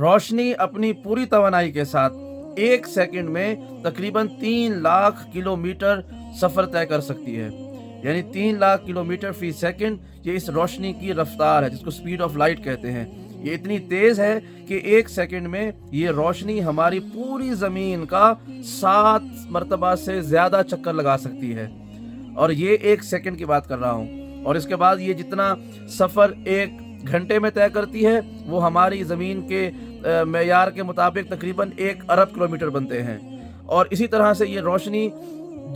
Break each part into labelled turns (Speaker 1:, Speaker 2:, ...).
Speaker 1: रोशनी अपनी पूरी तवानाई के साथ 1 सेकंड में तकरीबन 3 लाख किलोमीटर सफ़र तय कर सकती है। यानी 3 लाख किलोमीटर फी सेकंड, ये इस रोशनी की रफ्तार है जिसको स्पीड ऑफ लाइट कहते हैं। ये इतनी तेज़ है कि 1 सेकंड में ये रोशनी हमारी पूरी ज़मीन का 7 मरतबा से ज़्यादा चक्कर लगा सकती है। और ये 1 सेकंड की बात कर रहा हूँ। और इसके बाद ये जितना सफ़र 1 घंटे में तय करती है वो हमारी ज़मीन के मेयार के मुताबिक तकरीबन 1 अरब किलोमीटर बनते हैं। और इसी तरह से ये रोशनी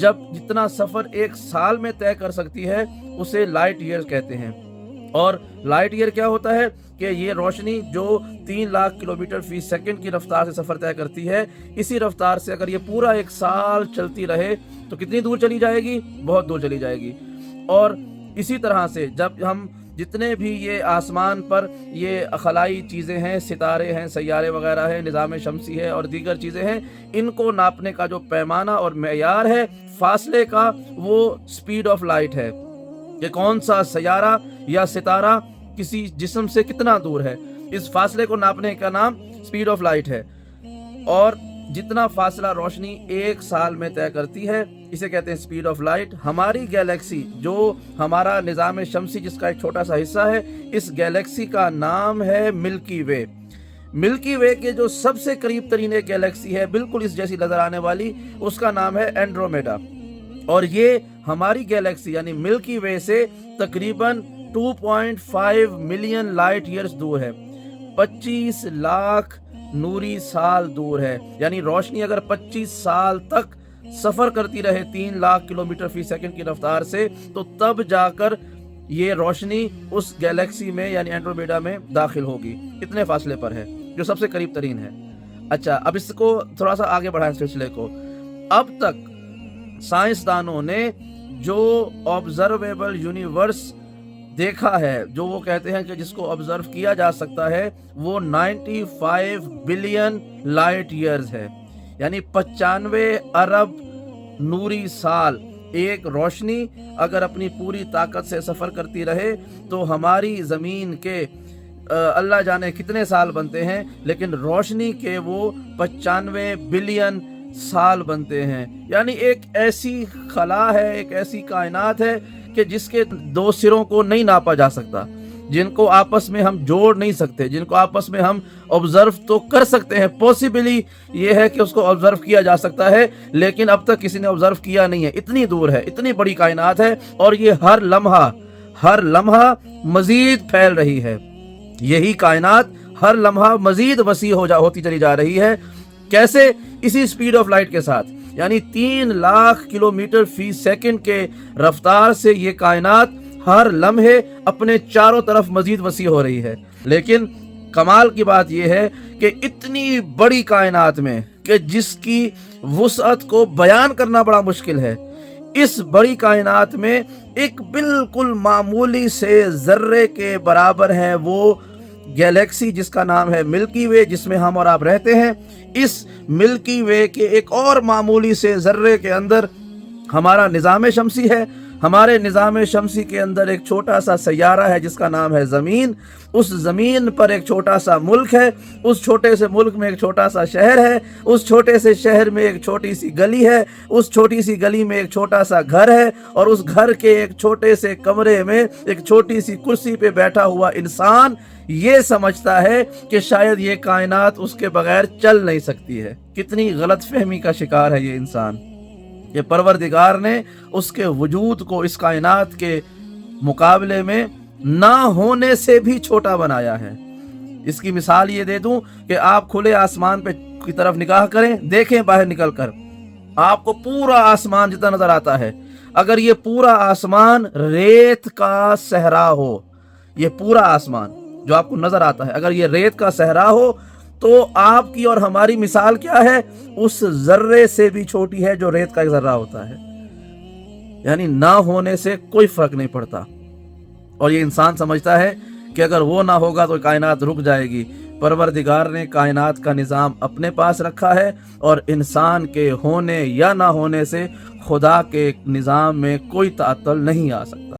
Speaker 1: जब जितना सफ़र 1 साल में तय कर सकती है उसे लाइट ईयर कहते हैं। और लाइट ईयर क्या होता है कि ये रोशनी जो 3 लाख किलोमीटर फी सेकंड की रफ्तार से सफ़र तय करती है, इसी रफ्तार से अगर ये पूरा 1 साल चलती रहे तो कितनी दूर चली जाएगी? बहुत दूर चली जाएगी। और इसी तरह से जब हम जितने भी ये आसमान पर ये खलाई चीज़ें हैं, सितारे हैं, सैयारे वगैरह हैं, निज़ाम शमसी है और दीगर चीज़ें हैं, इनको नापने का जो पैमाना और मेयार है फासले का, वो स्पीड ऑफ लाइट है कि कौन सा सैयारा या सितारा किसी जिस्म से कितना दूर है। इस फासले को नापने का नाम स्पीड ऑफ लाइट है। और जितना फासला रोशनी 1 साल में तय करती है इसे कहते हैं स्पीड ऑफ लाइट। हमारी गैलेक्सी, जो हमारा निज़ाम शमसी जिसका एक छोटा सा हिस्सा है, इस गैलेक्सी का नाम है मिल्की वे। मिल्की वे के जो सबसे करीब तरीन एक गैलेक्सी है बिल्कुल इस जैसी नजर आने वाली, उसका नाम है एंड्रोमेडा। और ये हमारी गैलेक्सी यानी मिल्की वे से तकरीबन 2.5 मिलियन लाइट ईयर्स दूर है, 25 लाख नूरी साल दूर है। यानी रोशनी अगर 25 साल तक सफ़र करती रहे 3 लाख किलोमीटर फी सेकंड की रफ्तार से, तो तब जाकर ये रोशनी उस गैलेक्सी में यानी एंड्रोमेडा में दाखिल होगी। इतने फासले पर है, जो सबसे करीब तरीन है। अच्छा, अब इसको थोड़ा सा आगे बढ़ाएं सिलसिले को। अब तक साइंसदानों ने जो ऑब्जर्वेबल यूनिवर्स देखा है, जो वो कहते हैं कि जिसको ऑब्जर्व किया जा सकता है, वो 95 बिलियन लाइट ईयर्स है। यानी 95 अरब नूरी साल। एक रोशनी अगर अपनी पूरी ताकत से सफ़र करती रहे तो हमारी ज़मीन के अल्लाह जाने कितने साल बनते हैं, लेकिन रोशनी के वो 95 बिलियन साल बनते हैं। यानी एक ऐसी खला है, एक ऐसी कायनात है कि जिसके 2 सिरों को नहीं नापा जा सकता, जिनको आपस में हम जोड़ नहीं सकते, जिनको आपस में हम ऑब्जर्व तो कर सकते हैं। पॉसिबली ये है कि उसको ऑब्जर्व किया जा सकता है, लेकिन अब तक किसी ने ऑब्जर्व किया नहीं है। इतनी दूर है, इतनी बड़ी कायनात है, और ये हर लम्हा मजीद फैल रही है। यही कायनात हर लम्हा मजीद वसी होती चली जा रही है। कैसे? इसी स्पीड ऑफ लाइट के साथ। यानी 3 लाख किलोमीटर फी सेकंड के रफ्तार से ये कायनात हर लम्हे अपने चारों तरफ मजीद वसी हो रही है। लेकिन कमाल की बात यह है कि इतनी बड़ी कायनात में कि जिसकी वुसअत को बयान करना बड़ा मुश्किल है, इस बड़ी कायनात में एक बिल्कुल मामूली से जर्रे के बराबर है वो गैलेक्सी जिसका नाम है मिल्की वे, जिसमें हम और आप रहते हैं। इस मिल्की वे के एक और मामूली से जर्रे के अंदर हमारा निज़ाम शमसी है। हमारे निज़ाम शमसी के अंदर एक छोटा सा सैयारा है जिसका नाम है ज़मीन। उस ज़मीन पर एक छोटा सा मुल्क है, उस छोटे से मुल्क में एक छोटा सा शहर है, उस छोटे से शहर में एक छोटी सी गली है, उस छोटी सी गली में एक छोटा सा घर है, और उस घर के एक छोटे से कमरे में एक छोटी सी कुर्सी पे बैठा हुआ इंसान ये समझता है कि शायद ये कायनात उसके बगैर चल नहीं सकती है। कितनी गलतफहमी का शिकार है ये इंसान। ये परवरदिगार ने उसके वजूद को इस कायनात के मुकाबले में ना होने से भी छोटा बनाया है। इसकी मिसाल ये दे दूं कि आप खुले आसमान पे की तरफ निगाह करें, देखें बाहर निकलकर, आपको पूरा आसमान जितना नजर आता है, अगर ये पूरा आसमान रेत का सहरा हो, ये पूरा आसमान जो आपको नजर आता है अगर ये रेत का सहरा हो, तो आपकी और हमारी मिसाल क्या है? उस जर्रे से भी छोटी है जो रेत का एक जर्रा होता है। यानी ना होने से कोई फर्क नहीं पड़ता। और ये इंसान समझता है कि अगर वो ना होगा तो कायनात रुक जाएगी। परवरदिगार ने कायनात का निज़ाम अपने पास रखा है, और इंसान के होने या ना होने से खुदा के निज़ाम में कोई तातल नहीं आ सकता।